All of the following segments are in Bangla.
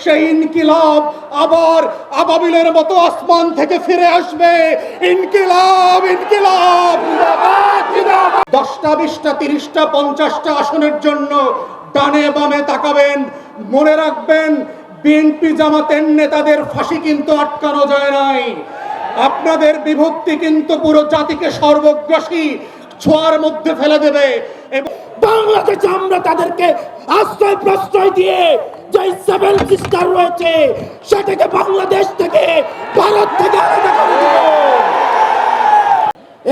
সেই ইনকিলাব আবার আবাবিলের মতো আসমান থেকে ফিরে আসবে। ইনকিলাব, ইনকিলাব। 10টা 20টা 30টা 50টা আসনের জন্য ডানে বামে তাকাবেন, মনে রাখবেন বিএনপি জামাতের নেতাদের ফাঁসি কিন্তু আটকানো যায় নাই। আপনাদের বিভক্তি কিন্তু পুরো জাতিকে সর্বগ্রাসী ছোঁয়ার মধ্যে ফেলে দেবে। এবং বাংলাদেশে আমরা তাদেরকে আশ্রয় প্রশ্রয় দিয়ে যে 7 সিস্টার রয়েছে সেটাকে বাংলাদেশ থেকে, ভারত থেকে আলাদা করে দেব।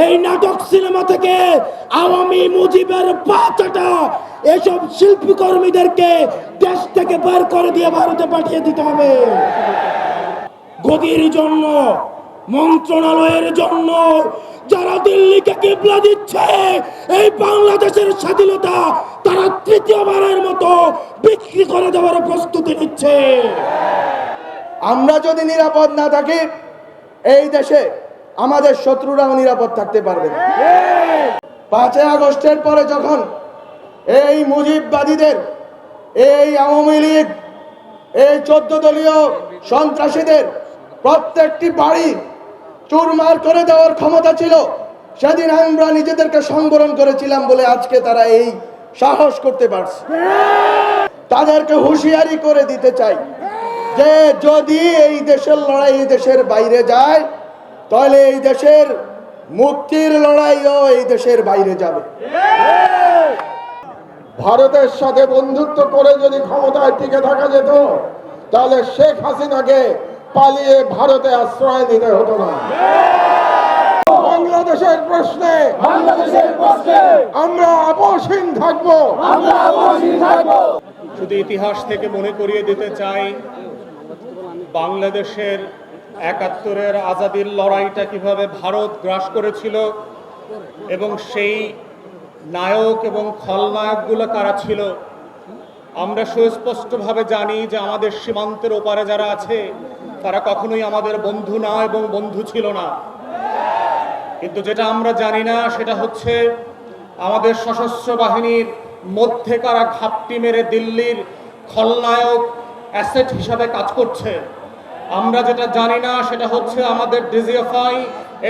এই নাটক সিনেমা থেকে আওয়ামী মুজিবের পাচাটা এসব শিল্পী কর্মীদেরকে দেশ থেকে বের করে দিয়ে ভারতে পাঠিয়ে দিতে হবে। গদির জন্য, মন্ত্রণালয়ের জন্য যারা দিল্লিকে কিবলা দিচ্ছে, এই বাংলাদেশের স্বাধীনতা তারা তৃতীয়বারের মতো বিক্রি করে দেওয়ার প্রস্তুতি নিচ্ছে। আমরা যদি নিরাপদ না থাকি, এই দেশে আমাদের শত্রুরাও নিরাপদ থাকতে পারবে না। 5 আগস্টের পরে যখন এই মুজিববাদীদের, এই আওয়ামী লীগ, এই 14 দলীয় সন্ত্রাসীদের প্রত্যেকটি বাড়ি চুরমার করে দেওয়ার ক্ষমতা ছিল, সেদিন আমরা নিজেদেরকে সংবরণ করেছিলাম বলে আজকে তারা এই সাহস করতে পারছে। তাদেরকে হুঁশিয়ারি করে দিতে চাই যে যদি এই দেশের লড়াই এই দেশের বাইরে যায়, তাহলে এই দেশের মুক্তির লড়াইও এই দেশের বাইরে যাবে। ভারতের সাথে বন্ধুত্ব করে যদি ক্ষমতায় টিকে থাকা যেত, তাহলে শেখ হাসিনাকে পালিয়ে ভারতে আশ্রয় নিতে হতো না। বাংলাদেশের প্রশ্নে আমরা আপোষহীন থাকবো। শুধু ইতিহাস থেকে মনে করিয়ে দিতে চাই বাংলাদেশের 71-এর আজাদির লড়াইটা কিভাবে ভারত গ্রাস করেছিল এবং সেই নায়ক এবং খলনায়কগুলো কারা ছিল। আমরা সুস্পষ্টভাবে জানি যে আমাদের সীমান্তের ওপারে যারা আছে তারা কখনোই আমাদের বন্ধু না এবং বন্ধু ছিল না। কিন্তু যেটা আমরা জানি না সেটা হচ্ছে আমাদের সশস্ত্র বাহিনীর মধ্যে কারা ঘাপটি মেরে দিল্লির খলনায়ক অ্যাসেট হিসাবে কাজ করছে। আমরা যেটা জানি না সেটা হচ্ছে আমাদের ডিজিএফআই,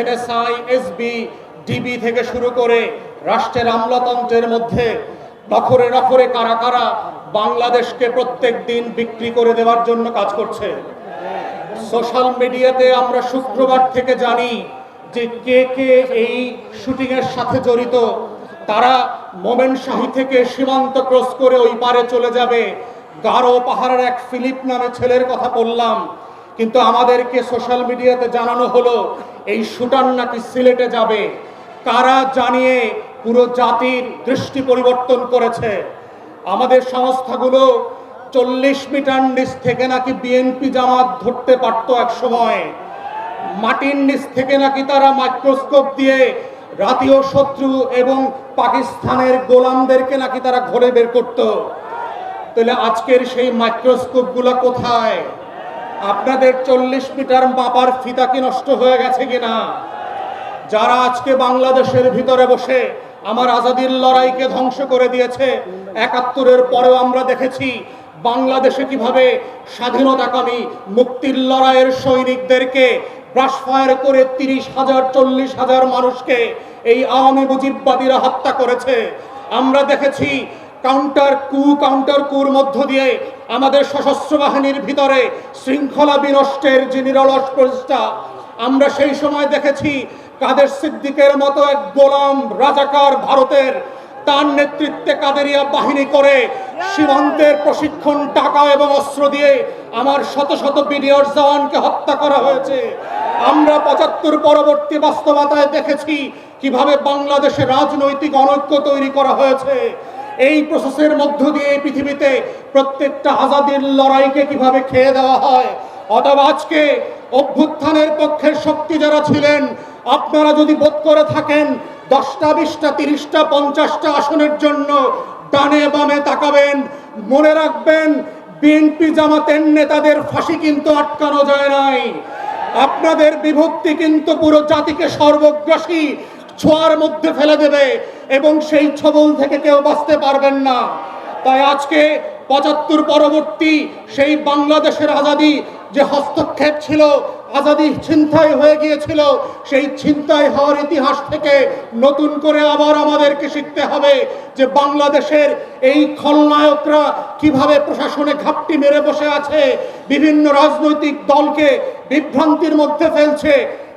এনএসআই, এসবি, ডিবি থেকে শুরু করে রাষ্ট্রের আমলাতন্ত্রের মধ্যে নখরে নখরে কারা কারা বাংলাদেশকে প্রত্যেক দিন বিক্রি করে দেওয়ার জন্য কাজ করছে। সোশ্যাল মিডিয়াতে আমরা শুক্রবার থেকে জানি যে কে কে এই শুটিংয়ের সাথে জড়িত। তারা মোমেনশাহী থেকে সীমান্ত ক্রস করে ওই পারে চলে যাবে। গারো পাহাড়ের এক ফিলিপ নামে ছেলের কথা বললাম, কিন্তু আমাদেরকে সোশ্যাল মিডিয়াতে জানানো হলো এই শুটার নাকি সিলেটে যাবে। কারা জানিয়ে পুরো জাতির দৃষ্টি পরিবর্তন করেছে। আমাদের সংস্থাগুলো 40 মিটার নিচ থেকে নাকি বিএনপি জামাত ধরতে পারত এক সময়। মাটির নিচ থেকে নাকি তারা মাইক্রোস্কোপ দিয়ে জাতীয় শত্রু এবং পাকিস্তানের গোলামদেরকে নাকি তারা ঘরে বের করত। তাহলে আজকের সেই মাইক্রোস্কোপগুলো কোথায়? আপনাদের 40 মিটার মাপার ফিতা কি নষ্ট হয়ে গেছে কিনা? যারা আজকে বাংলাদেশের ভিতরে বসে আমার আজাদির লড়াইকে ধ্বংস করে দিয়েছে, 71-এর পরেও আমরা দেখেছি বাংলাদেশে কিভাবে স্বাধীনতাকামী মুক্তির লড়াইয়ের সৈনিকদেরকে ব্রাশফায়ার করে 30,000 40,000 মানুষকে এই আওয়ামী মুজিববাদীরা হত্যা করেছে। আমরা দেখেছি কাউন্টার কুর মধ্য দিয়ে আমাদের সশস্ত্র বাহিনীর ভিতরে শৃঙ্খলা বিনষ্টের যে নিরলস প্রচেষ্টা। আমরা সেই সময় দেখেছি কাদের সিদ্দিকের মতো এক গোলাম রাজাকার ভারতের, তার নেতৃত্বে কাদেরিয়া বাহিনী করে সীমান্তের প্রশিক্ষণ, টাকা এবং অস্ত্র দিয়ে আমার শত শত বিডিআর জওয়ানকে হত্যা করা হয়েছে। আমরা 75 পরবর্তী বাস্তবতায় দেখেছি কিভাবে বাংলাদেশে রাজনৈতিক অনৈক্য তৈরি করা হয়েছে। এই প্রসেসের মধ্য দিয়ে এই পৃথিবীতে প্রত্যেকটা আজাদির লড়াইকে কিভাবে খেয়ে দেওয়া হয়। অথবা আজকে অভ্যুত্থানের পক্ষের শক্তি যারা ছিলেন, আপনারা যদি বোধ করে থাকেন 10টা 20টা 30টা 50টা আসনের জন্য ডানে বামে তাকাবেন, মনে রাখবেন বিএনপি জামাতের নেতাদের ফাঁসি কিন্তু আটকানো যায় নাই। আপনাদের বিভক্তি কিন্তু পুরো জাতিকে সর্বগ্রাসী ছোঁয়ার মধ্যে ফেলে দেবে এবং সেই ছবল থেকে কেউ বাঁচতে পারবেন না। তাই আজকে ৭৫ পরবর্তী সেই বাংলাদেশের আজাদি যে হস্তক্ষেপ ছিল, আজাদি ছিনতাই হয়ে গিয়েছিল, সেই ছিনতাই হওয়ার ইতিহাস থেকে নতুন করে আবার আমাদেরকে শিখতে হবে যে বাংলাদেশের এই খলনায়করা কিভাবে প্রশাসনে ঘাপটি মেরে বসে আছে, বিভিন্ন রাজনৈতিক দলকে বিভ্রান্তির মধ্যে ফেলছে।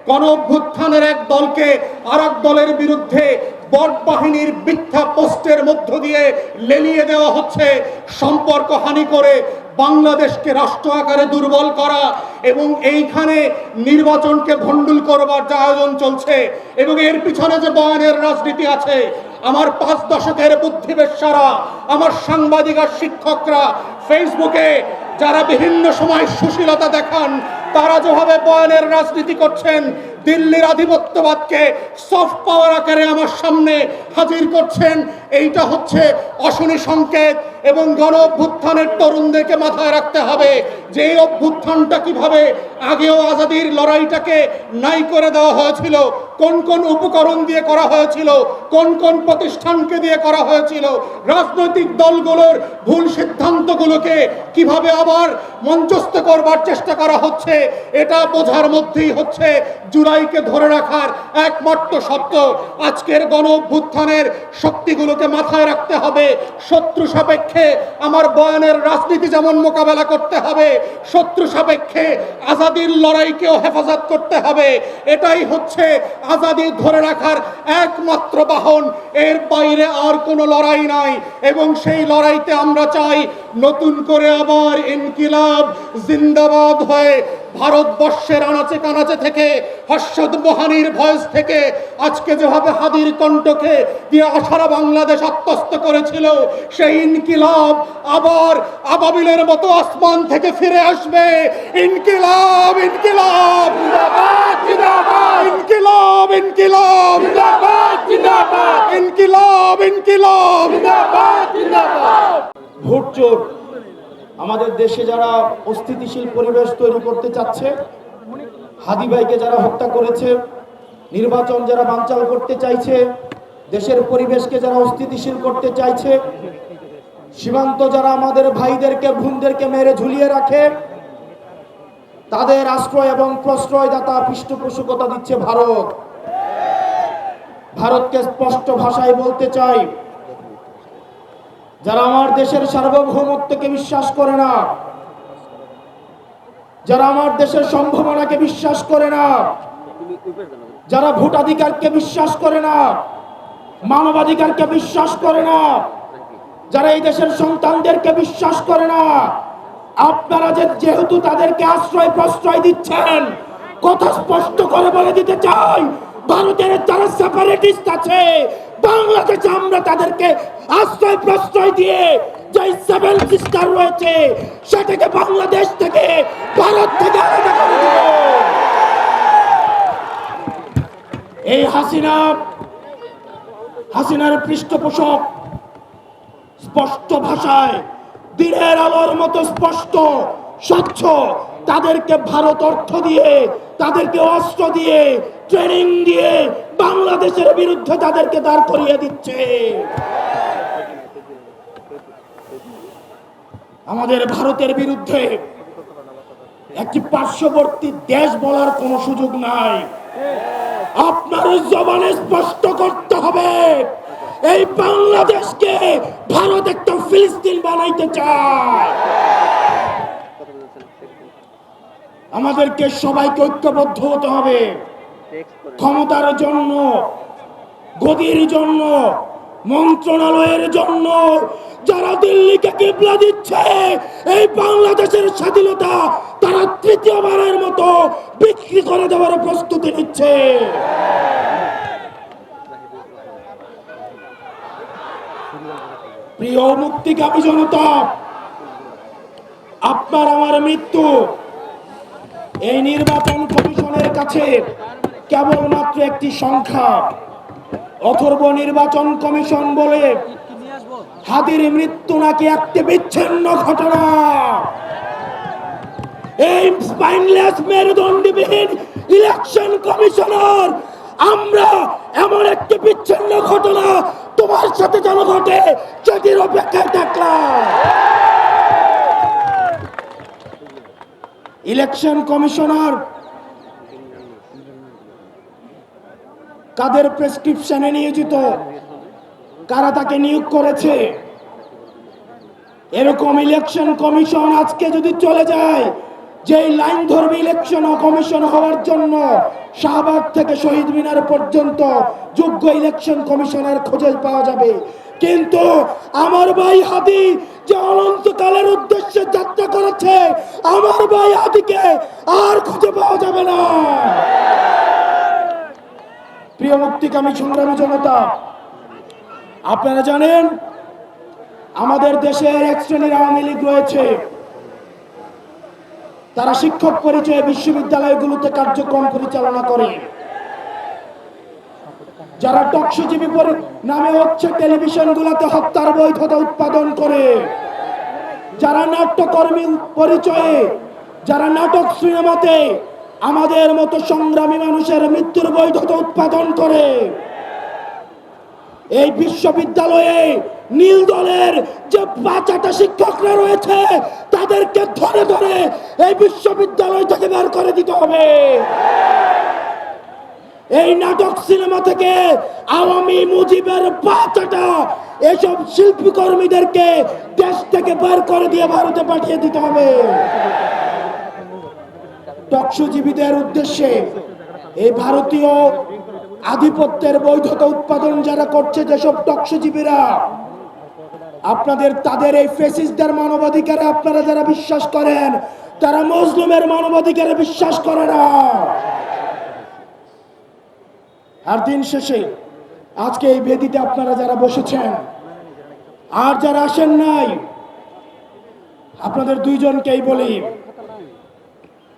গণ অভ্যুত্থানের এক দলকে আর এক দলের বিরুদ্ধে বট বাহিনীর মিথ্যা পোস্টের মধ্য দিয়ে লেলিয়ে দেওয়া হচ্ছে, সম্পর্ক হানি করে বাংলাদেশকে রাষ্ট্র আকারে দুর্বল করা এবং এইখানে নির্বাচনকে ভণ্ডুল করবার যে আয়োজন চলছে এবং এর পিছনে যে বয়ানের রাজনীতি আছে। আমার 5 দশকের বুদ্ধিবেশ্যারা, আমার সাংবাদিক আর শিক্ষকরা ফেসবুকে যারা বিভিন্ন সময় সুশীলতা দেখান, তারা যেভাবে বয়ানের রাজনীতি করছেন, দিল্লির আধিপত্যবাদকে সফট পাওয়ার আকারে আমার সামনে হাজির করছেন, এইটা হচ্ছে অশনি সংকেত। এবং গণ অভ্যুত্থানের তরুণদেরকে মাথায় রাখতে হবে যে এই অভ্যুত্থানটা কিভাবে আগেও আজাদির লড়াইটাকে নাই করে দেওয়া হয়েছিল, কোন কোন উপকরণ দিয়ে করা হয়েছিল, কোন কোন প্রতিষ্ঠানকে দিয়ে করা হয়েছিল, রাজনৈতিক দলগুলোর ভুল সিদ্ধান্তগুলোকে কিভাবে আবার মঞ্চস্থ করবার চেষ্টা করা হচ্ছে, এটা বোঝার মধ্যেই হচ্ছে জুলাইকে ধরে রাখার একমাত্র সত্য। আজকের গণ অভ্যুত্থানের শক্তিগুলোকে মাথায় রাখতে হবে। শত্রু সাপেক্ষে আমার বয়ানের রাজনীতি যেমন মোকাবেলা করতে হবে, শত্রু সাপেক্ষে আজাদির লড়াইকেও হেফাজত করতে হবে। এটাই হচ্ছে আজাদি ধরে রাখার একমাত্র বাহন, এর বাইরে আর কোনো লড়াই নাই। এবং সেই লড়াইতে আমরা চাই নতুন করে আবার ইনকিলাব জিন্দাবাদ হয়ে ভারতবর্ষের আনাচে কানাচে থেকে, হর্ষদ মোহানির ভয়েস থেকে, আজকে যেভাবে হাদির কণ্ঠকে দিয়ে সারা বাংলাদেশ আত্মস্থ করেছিল, সেই ইনকিলাব আবার আবাবিলের মতো আসমান থেকে ফিরে আসবে। ইনকিলাব ইনকিলাব ইনকিলাব ইনকিলাব ইনকিলাব ইনকিলাব। ভোট চোর আমাদের দেশে যারা অস্থিতিশীল পরিবেশ তৈরি করতে চাচ্ছে, হাদি ভাইকে যারা হত্যা করেছে, নির্বাচন যারা বানচাল করতে চাইছে, দেশের পরিবেশকে যারা অস্থিতিশীল করতে চাইছে, সীমান্ত যারা আমাদের ভাইদেরকে বোনদেরকে মেরে ঝুলিয়ে রাখে, তাদের আশ্রয় এবং প্রশ্রয়দাতা পৃষ্ঠপোষকতা দিচ্ছে ভারত। ভারতকে স্পষ্ট ভাষায় বলতে চাই, যারা আমার দেশের সার্বভৌমত্বকে বিশ্বাস করে না, যারা আমার দেশের সম্ভাবনাকে বিশ্বাস করে না, যারা ভোটাধিকারকে বিশ্বাস করে না, মানবাধিকারকে বিশ্বাস করে না, যারা এই দেশের সন্তানদেরকে বিশ্বাস করে না, আপনারা যেহেতু তাদেরকে আশ্রয় প্রশ্রয় দিচ্ছেন, কথা স্পষ্ট করে বলে দিতে চাই, ভারতের যারা সেপারেটিস্ট আছে, বাংলাদেশে আমরা তাদেরকে আশ্রয় প্রশ্রয় দিয়ে যে 7 সিস্টার রয়েছে সেটাকে বাংলাদেশ থেকে, ভারত থেকে আলাদা করে দেব। এই হাসিনার পৃষ্ঠপোষক স্পষ্ট ভাষায়, দিনের আলোর মতো স্পষ্ট স্বচ্ছ, তাদেরকে ভারত অর্থ দিয়ে, তাদেরকে অস্ত্র দিয়ে, ট্রেনিং দিয়ে বাংলাদেশের বিরুদ্ধে তাদেরকে দাঁড় করিয়ে দিচ্ছে। আমাদের ভারতের বিরুদ্ধে একটি পার্শ্ববর্তী দেশ বলার কোনো সুযোগ নাই। আপনার জবানে স্পষ্ট করতে হবে, এই বাংলাদেশকে ভারত একটা ফিলিস্তিন বানাইতে চায়। আমাদেরকে সবাইকে ঐক্যবদ্ধ হতে হবে। ক্ষমতার জন্য, গদির জন্য, মন্ত্রণালয়ের জন্য যারা দিল্লিকে কিবলা দিচ্ছে, এই বাংলাদেশের স্বাধীনতা তারা তৃতীয়বারের মতো বিক্রি করে দেওয়ার প্রস্তুতি নিচ্ছে। প্রিয় মুক্তিকামী জনতা, আপনার আমার মৃত্যু এই নির্বাচন কমিশনের কাছে কেবলমাত্র একটি সংখ্যা। অথর্ব নির্বাচন কমিশন বলে হাদির মৃত্যু নাকি একটি বিচ্ছিন্ন ঘটনা। এই স্পাইনলেস মেরুদণ্ডবিহীন ইলেকশন কমিশনার, আমরা এমন একটি বিচ্ছিন্ন ঘটনা তোমার সাথে যেন ঘটে সেটির অপেক্ষায় থাকলাম। ইলেকশন কমিশনার কাদের প্রেসক্রিপশনে নিয়োজিত, কারা তাকে নিয়োগ করেছে? এরকম ইলেকশন কমিশন আজকে যদি চলে যায়, যে লাইন ধরবে ইলেকশন কমিশন হওয়ার জন্য শাহবাগ থেকে শহীদ মিনার পর্যন্ত যোগ্য ইলেকশন কমিশনার খুঁজে পাওয়া যাবে। কিন্তু আমার ভাই হাদি যে অনন্তকালের উদ্দেশ্যে যাত্রা করেছে, আমার ভাই হাদিকে আর খুঁজে পাওয়া যাবে না। প্রিয় মুক্তিকামী সংগ্রামী জনতা, আপনারা জানেন আমাদের দেশের এক শ্রেণীর আওয়ামী লীগ রয়েছে, তারা শিক্ষক পরিচয়ে বিশ্ববিদ্যালয়গুলোতে কার্যক্রম পরিচালনা করে। যারা টকশোজীবী নামে হচ্ছে টেলিভিশনগুলোতে হত্যার বৈধতা উৎপাদন করে, যারা নাট্যকর্মী পরিচয়ে, যারা নাটক সিনেমাতে আমাদের মতো সংগ্রামী মানুষের মৃত্যুর বৈধতা উৎপাদন করে, এই বিশ্ববিদ্যালয়ে নীল দলের যে 5টা শিক্ষকরা রয়েছে তাদেরকে ধরে ধরে এই বিশ্ববিদ্যালয় থেকে বের করে দিতে হবে। এই নাটক সিনেমা থেকে আওয়ামী মুজিবের 5টা এসব শিল্পী কর্মীদেরকে দেশ থেকে বের করে দিয়ে ভারতে পাঠিয়ে দিতে হবে। টকশোজীবীদের উদ্দেশ্যে এই ভারতীয় আধিপত্যের বৈধতা উৎপাদন যারা করছে, যেসব টকশোজীবীরা, আপনাদের তাদের এই ফেসিস্টদের মানবাধিকারে আপনারা যারা বিশ্বাস করেন, তারা মুসলিমের মানবাধিকারে বিশ্বাস করে না। আর দিন শেষে আজকে এই বেদিতে আপনারা যারা বসেছেন আর যারা আসেন নাই, আপনাদের দুইজনকেই বলি,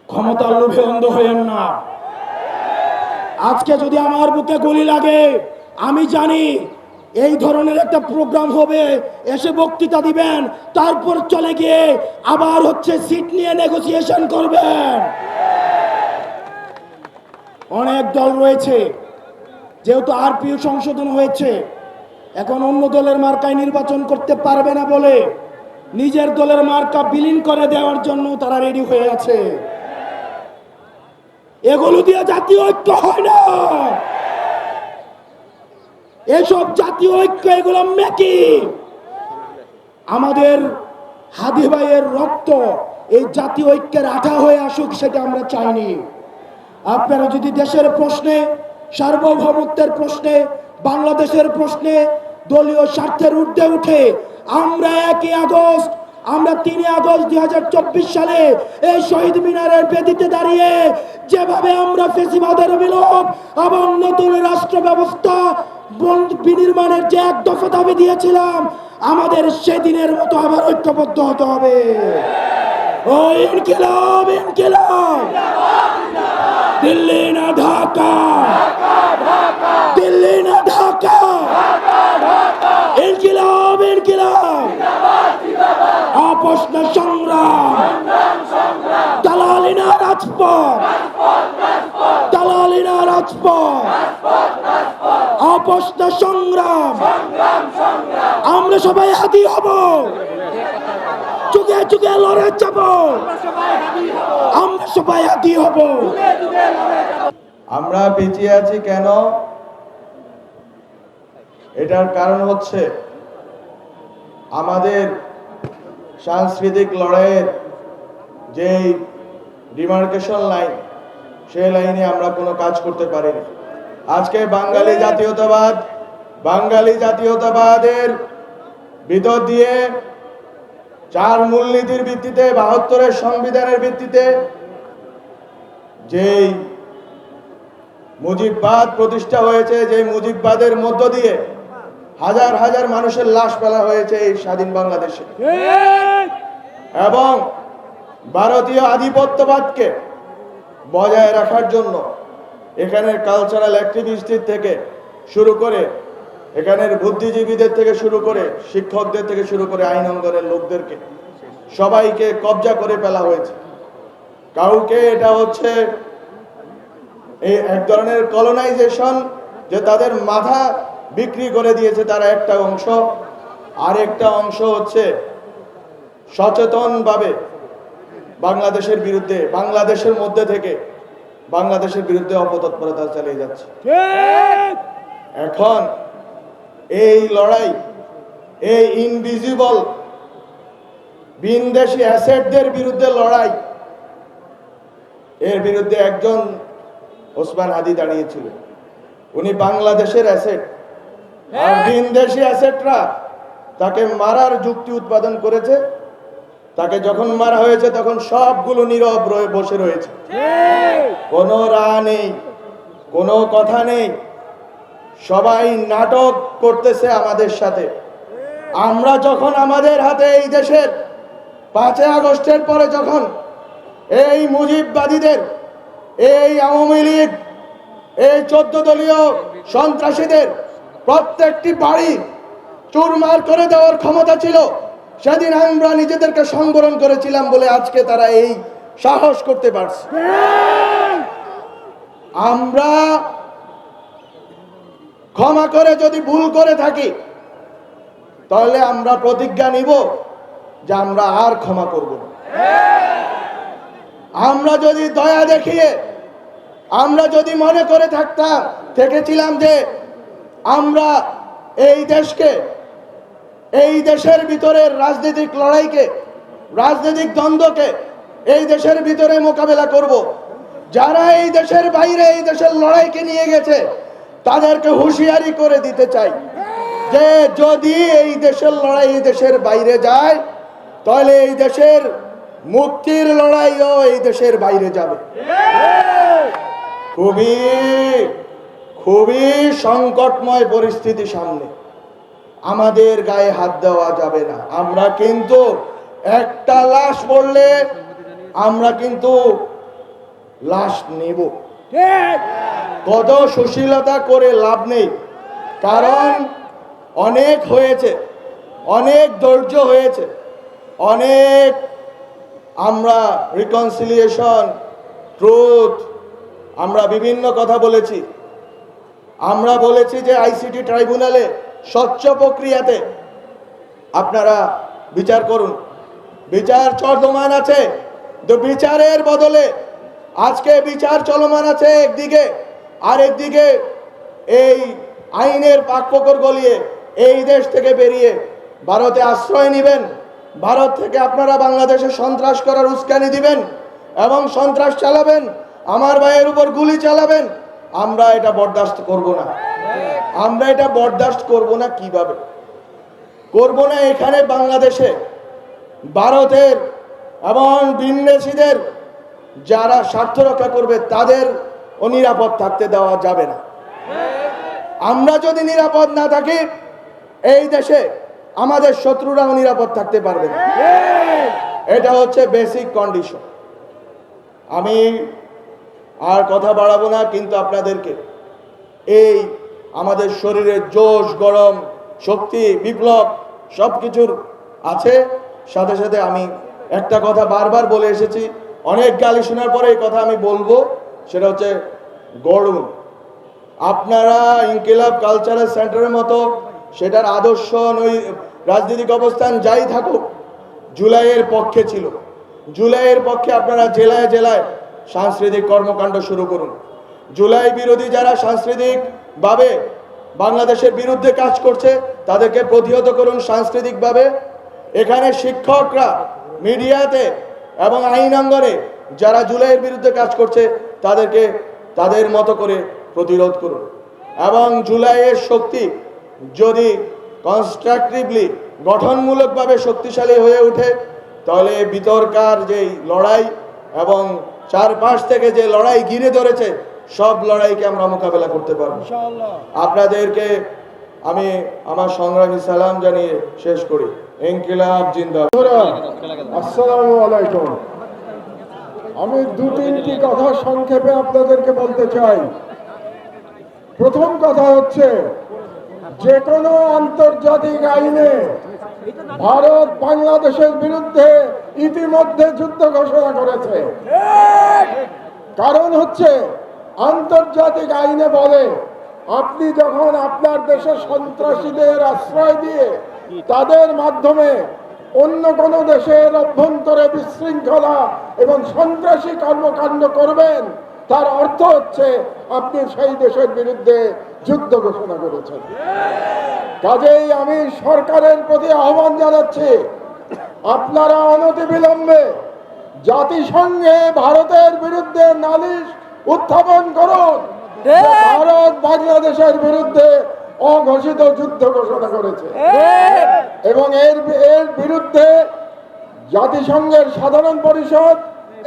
ক্ষমতার লোভে অন্ধ হয়েন না। আজকে যদি আমার বুকে গুলি লাগে, আমি জানি এই ধরনের একটা প্রোগ্রাম হবে, এসে বক্তৃতা দিবেন, তারপর চলে গিয়ে আবার হচ্ছে সিট নিয়ে নেগোসিয়েশন করবেন। অনেক দল রয়েছে, যেহেতু আরপিও সংশোধন হয়েছে, এখন অন্য দলের মার্কায় নির্বাচন করতে পারবে না বলে নিজের দলের মার্কা বিলীন করে দেওয়ার জন্য তারা রেডি হয়ে আছে। এগুলো দিয়ে জাতীয় ঐক্য হয় না। এসব জাতীয় ঐক্য, এগুলো মেকি। আমাদের হাদি ভাইয়ের রক্ত এই জাতীয় ঐক্যের আঠা হয়ে আসুক, সেটা আমরা চাইনি। আপনারা যদি দেশের প্রশ্নে, সার্বভৌমত্বের প্রশ্নে, বাংলাদেশের প্রশ্নে দলীয় স্বার্থের ঊর্ধ্বে উঠে আমরা 1 আগস্ট, আমরা 3 আগস্ট 2024 সালে এই শহীদ মিনারের বেদিতে দাঁড়িয়ে যেভাবে আমরা ফেসিবাদের বিলোপ এবং নতুন রাষ্ট্র ব্যবস্থা বিনির্মাণের যে 1 দফা দাবি দিয়েছিলাম, আমাদের সেদিনের মতো আবার ঐক্যবদ্ধ হতে হবে। ও ইনকিলাব, ইনকিলাব, দিল্লি না ঢাকা, দিল্লি না ঢাকা, ইনকিলাব, ইনকিলাব, আপোষ না সংগ্রাম, দালালি না রাজপথ, দালালি না রাজপথ, আপোষ না সংগ্রাম। আমরা সবাই হাদি হব, যুগে যুগে লড়ে যাব, আমরা সবাই হাদি হব। আমরা পিছিয়ে আছি কেন? এটার কারণ হচ্ছে আমাদের সাংস্কৃতিক লড়াইয়ের যেই ডিমার্কেশন লাইন, সেই লাইনে আমরা কোনো কাজ করতে পারিনি। আজকে বাঙালি জাতীয়তাবাদের ভিতর দিয়ে 4 মূলনীতির ভিত্তিতে, 72-এর সংবিধানের ভিত্তিতে যেই মুজিববাদ প্রতিষ্ঠা হয়েছে, যে মুজিববাদের মধ্য দিয়ে হাজার হাজার মানুষের লাশ ফেলা হয়েছে এই স্বাধীন বাংলাদেশে, এবং ভারতীয় আধিপত্যবাদকে বজায় রাখার জন্য এখানের কালচারাল অ্যাক্টিভিস্টদের থেকে শুরু করে, এখানের বুদ্ধিজীবীদের থেকে শুরু করে, শিক্ষকদের থেকে শুরু করে, আইন অঙ্গনের লোকদেরকে সবাইকে কবজা করে ফেলা হয়েছে। কাউকে এটা হচ্ছে এই এক ধরনের কলোনাইজেশন, যে তাদের মাথা বিক্রি করে দিয়েছে তারা একটা অংশ, আর একটা অংশ হচ্ছে সচেতনভাবে বাংলাদেশের বিরুদ্ধে, বাংলাদেশের মধ্যে থেকে বাংলাদেশের বিরুদ্ধে অপতৎপরতা চালিয়ে যাচ্ছে। এখন এই লড়াই, এই ইনভিজিবল বিনদেশি অ্যাসেটদের বিরুদ্ধে লড়াই, এর বিরুদ্ধে একজন ওসমান হাদি দাঁড়িয়েছিল। উনি বাংলাদেশের অ্যাসেট, আর বিনদেশি অ্যাসেটরা তাকে মারার যুক্তি উৎপাদন করেছে। তাকে যখন মারা হয়েছে তখন সবগুলো নীরব বসে রয়েছে, কোনো রা নেই, কোনো কথা নেই, সবাই নাটক করতেছে আমাদের সাথে। আমরা যখন আমাদের হাতে এই দেশের 5 আগস্টের পরে যখন এই মুজিববাদীদের, এই আওয়ামী লীগ, এই 14 দলীয় সন্ত্রাসীদের প্রত্যেকটি বাড়ি চুরমার করে দেওয়ার ক্ষমতা ছিল, সেদিন আমরা নিজেদেরকে সংবরণ করেছিলাম বলে আজকে তারা এই সাহস করতে পারছে। আমরা ক্ষমা করে যদি ভুল করে থাকি তাহলে আমরা প্রতিজ্ঞা নিব যে আমরা আর ক্ষমা করব না। আমরা যদি দয়া দেখিয়ে, আমরা যদি মনে করে থেকেছিলাম যে আমরা এই দেশকে, এই দেশের ভিতরে রাজনৈতিক লড়াইকে, রাজনৈতিক দ্বন্দ্বকে এই দেশের ভিতরে মোকাবেলা করব, যারা এই দেশের বাইরে এই দেশের লড়াইকে নিয়ে গেছে তাদেরকে হুঁশিয়ারি করে দিতে চাই যে যদি এই দেশের লড়াই এই দেশের বাইরে যায় তাহলে এই দেশের মুক্তির লড়াইও এই দেশের বাইরে যাবে। খুবই খুবই সংকটময় পরিস্থিতি সামনে, আমাদের গায়ে হাত দেওয়া যাবে না। আমরা কিন্তু একটা লাশ পড়লে আমরা কিন্তু লাশ নেব, কত সুশীলতা করে লাভ নেই, কারণ অনেক হয়েছে, অনেক ধৈর্য হয়েছে, অনেক আমরা রিকনসিলিয়েশন, ট্রুথ, আমরা বিভিন্ন কথা বলেছি। আমরা বলেছি যে আইসিটি ট্রাইব্যুনালে স্বচ্ছ প্রক্রিয়াতে আপনারা বিচার করুন, বিচার চলমান আছে, তো বিচারের বদলে আজকে বিচার চলমান আছে একদিকে, আর একদিকে এই আইনের পাকপোকর গলিয়ে এই দেশ থেকে বেরিয়ে ভারতে আশ্রয় নেবেন, ভারত থেকে আপনারা বাংলাদেশে সন্ত্রাস করার উস্কানি দিবেন এবং সন্ত্রাস চালাবেন, আমার ভাইয়ের উপর গুলি চালাবেন। আমরা এটা বরদাস্ত করব না। আমরা এটা বরদাস্ত করব না। কিভাবে করব না? এখানে বাংলাদেশে ভারতের এবং বিদেশিদের যারা স্বার্থ রক্ষা করবে তাদের অনিরাপদ থাকতে দেওয়া যাবে না। আমরা যদি নিরাপদ না থাকি এই দেশে আমাদের শত্রুরাও নিরাপদ থাকতে পারবে না। এটা হচ্ছে বেসিক কন্ডিশন। আমি আর কথা বাড়াবো না, কিন্তু আপনাদেরকে এই আমাদের শরীরের জোশ, গরম, শক্তি, বিপ্লব সব কিছুর আছে। সাথে সাথে আমি একটা কথা বারবার বলে এসেছি, অনেক গালি শোনার পরে এই কথা আমি বলবো, সেটা হচ্ছে গড়ুন। আপনারা ইনকিলাব কালচারাল সেন্টারের মতো সেটার আদর্শ রাজনৈতিক অবস্থান যাই থাকুক, জুলাইয়ের পক্ষে ছিল। জুলাইয়ের পক্ষে আপনারা জেলায় জেলায় সাংস্কৃতিক কর্মকাণ্ড শুরু করুন। জুলাই বিরোধী যারা সাংস্কৃতিকভাবে বাংলাদেশের বিরুদ্ধে কাজ করছে তাদেরকে প্রতিহত করুন সাংস্কৃতিকভাবে। এখানে শিক্ষকরা, মিডিয়াতে এবং আইন অঙ্গনে যারা জুলাইয়ের বিরুদ্ধে কাজ করছে তাদেরকে তাদের মতো করে প্রতিরোধ করুন। এবং জুলাইয়ের শক্তি যদি কনস্ট্রাকটিভলি, গঠনমূলকভাবে শক্তিশালী হয়ে ওঠে তাহলে ভিতরকার যেই লড়াই এবং চারপাশ থেকে যে লড়াই ঘিরে ধরেছে সব লড়াইকে আমরা মোকাবেলা করতে পারবো। আপনাদেরকে আমি আমার সংগ্রামী সালাম জানিয়ে শেষ করি। ইনকিলাব জিন্দাবাদ। আসসালামু আলাইকুম। আমি 2-3টি কথা সংক্ষেপে আপনাদেরকে বলতে চাই। প্রথম কথা হচ্ছে, যে কোনো আন্তর্জাতিক আইনে ভারত বাংলাদেশের বিরুদ্ধে ইতিমধ্যে যুদ্ধ ঘোষণা করেছে। কারণ হচ্ছে আন্তর্জাতিক আইনে বলে আপনি যখন আপনার দেশে সন্ত্রাসীদের আশ্রয় দিয়ে তাদের মাধ্যমে অন্য কোন দেশের অভ্যন্তরে বিশৃঙ্খলা এবং সন্ত্রাসী কর্মকাণ্ড করবেন, তার অর্থ হচ্ছে আপনি সেই দেশের বিরুদ্ধে যুদ্ধ ঘোষণা করেছেন। কাজেই আমি সরকারের প্রতি আহ্বান জানাচ্ছি, আপনারা অনতিবিলম্বে জাতিসংঘে ভারতের বিরুদ্ধে নালিশ উত্থাপন করুন। ভারত বাংলাদেশের বিরুদ্ধে অঘোষিত যুদ্ধ ঘোষণা করেছে এবং এর বিরুদ্ধে জাতিসংঘের সাধারণ পরিষদ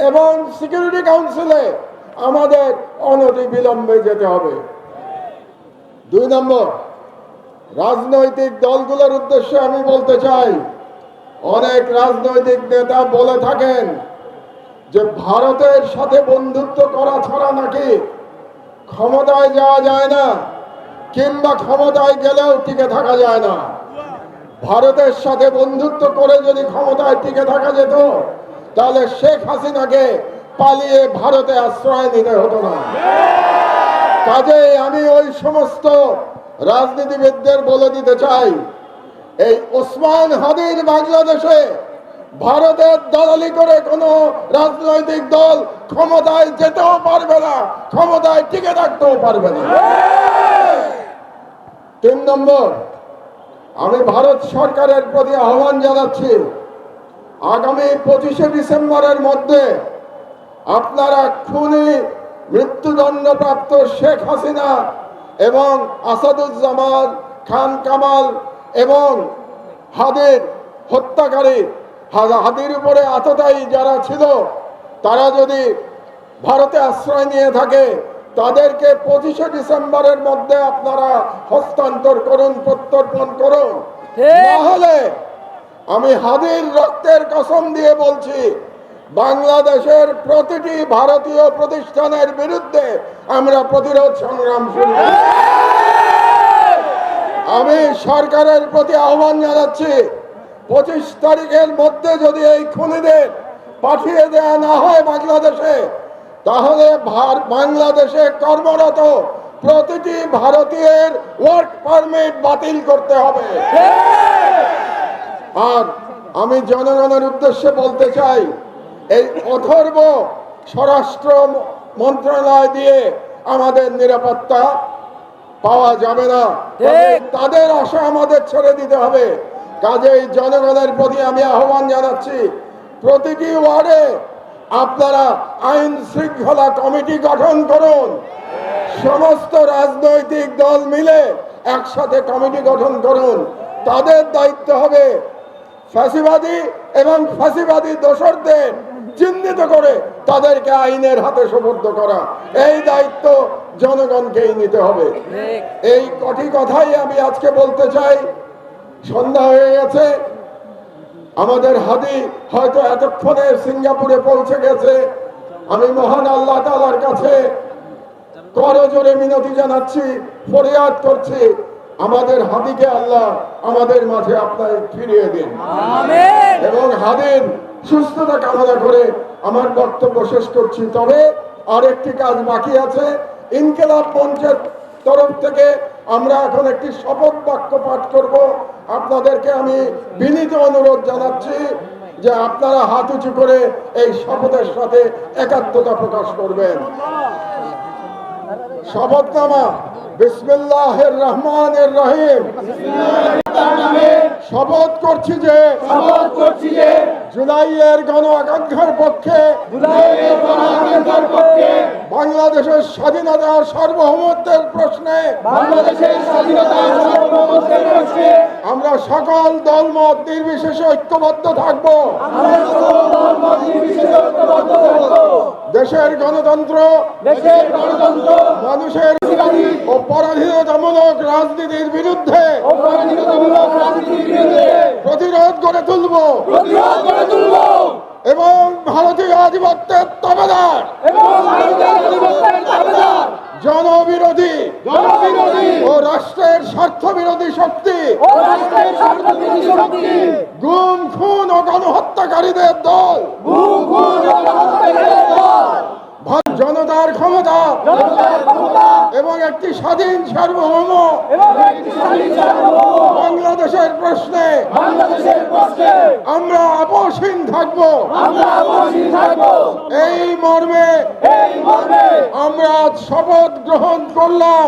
এবং সিকিউরিটি কাউন্সিলে আমাদের অনতিবিলম্বে যেতে হবে। 2 নম্বর, রাজনৈতিক দলগুলোর উদ্দেশ্যে আমি বলতে চাই, অনেক রাজনৈতিক নেতা বলে থাকেন যে ভারতের সাথে বন্ধুত্ব করা ছাড়া নাকি ক্ষমতায় যাওয়া যায় না, কিংবা ক্ষমতায় গেলেও টিকে থাকা যায় না। ভারতের সাথে বন্ধুত্ব করে যদি ক্ষমতায় টিকে থাকা যেত, তাহলে শেখ হাসিনাকে পালিয়ে ভারতে আশ্রয় নিতে হতো না। কাজেই আমি ওই সমস্ত রাজনীতিবিদদের বলে দিতে চাই, এই ওসমান হাদির বাংলাদেশে ভারতের দালালি করে কোনো রাজনৈতিক দল ক্ষমতায় যেতেও পারবে না, ক্ষমতায় টিকে থাকতেও পারবে না। 3 নম্বর, আমি ভারত সরকারের প্রতি আহ্বান জানাচ্ছি, আগামী 25শে ডিসেম্বরের মধ্যে আপনারা খুনি মৃত্যুদণ্ডপ্রাপ্ত শেখ হাসিনা এবং আসাদুজ্জামান খান কামাল এবং হাদির হত্যাকারী, হাদির উপরে আততায়ী যারা ছিল, তারা যদি ভারতে আশ্রয় নিয়ে থাকে, তাদেরকে 25শে ডিসেম্বরের মধ্যে আপনারা হস্তান্তর করুন, প্রত্যর্পণ করুন। না হলে আমি হাদির রক্তের কসম দিয়ে বলছি, বাংলাদেশের প্রতিটি ভারতীয় প্রতিষ্ঠানের বিরুদ্ধে আমরা প্রতিরোধ সংগ্রাম শুরু করব। আমি সরকারের প্রতি আহ্বান জানাচ্ছি, 25 তারিখের মধ্যে যদি এই খুনিদের পাঠিয়ে দেওয়া না হয় বাংলাদেশে, তাহলে বাংলাদেশে কর্মরত প্রতিটি ভারতীয়ের ওয়ার্ক পারমিট বাতিল করতে হবে। আর আমি জনগণের উদ্দেশ্যে বলতে চাই, এই অথর্ব স্বরাষ্ট্র মন্ত্রণালয় দিয়ে আমাদের নিরাপত্তা পাওয়া যাবে না, তাদের আশা আমাদের ছেড়ে দিতে হবে। কাজেই জনগণের প্রতি আমি আহ্বান জানাচ্ছি, প্রতিটি ওয়ার্ডে আপনারা আইন শৃঙ্খলা কমিটি গঠন করুন। সমস্ত রাজনৈতিক দল মিলে একসাথে কমিটি গঠন করুন। তাদের দায়িত্ব হবে ফ্যাসিবাদী এবং ফ্যাসিবাদী দোসরদের চিহ্নিত করে তাদেরকে আইনের হাতে সোপর্দ করা। এই দায়িত্ব জনগণকেই নিতে হবে। এই কটি কথাই আমি আজকে বলতে চাই। সন্ধ্যা হয়ে গেছে, আমাদের হাদি হয়তো এতক্ষণে সিঙ্গাপুরে পৌঁছে গেছে। আমি মহান আল্লাহ তাআলার কাছে করজোরে মিনতি জানাচ্ছি, ফরিয়াদ করছি, আমাদের হাদিকে আল্লাহ আমাদের মাঝে আপনার ফিরিয়ে দিন এবং হাদির সুস্থতা কামনা করে আমার বক্তব্য শেষ করছি। তবে আরেকটি কাজ বাকি আছে। ইনকিলাব মঞ্চের তরফ থেকে আমরা এখন একটি শপথ বাক্য পাঠ করব। আপনাদেরকে আমি বিনীত অনুরোধ জানাচ্ছি যে আপনারা হাত উঁচু করে এই শপথের সাথে একাত্মতা প্রকাশ করবেন। শপথনামা। বিসমিল্লাহির রহমানির রহিম। শপথ করছি যে জুলাইয়ের গণ আকাঙ্ক্ষার পক্ষে বাংলাদেশের স্বাধীনতা ও সার্বভৌমত্বের প্রশ্নে আমরা সকল দলমত নির্বিশেষে ঐক্যবদ্ধ থাকব। দেশের গণতন্ত্র, মানুষের ও পরাধীনতামূলক রাজনীতির বিরুদ্ধে প্রতিরোধ গড়ে তুলব এবং ভারতীয় আধিপত্যের তাবেদার জনবিরোধী ও রাষ্ট্রের স্বার্থ বিরোধী শক্তি, গুম খুন ও গণহত্যাকারীদের দল, জনতার ক্ষমতা এবং একটি স্বাধীন সার্বভৌম বাংলাদেশের প্রশ্নে আমরা আপোষহীন থাকব। এই মর্মে আমরা শপথ গ্রহণ করলাম।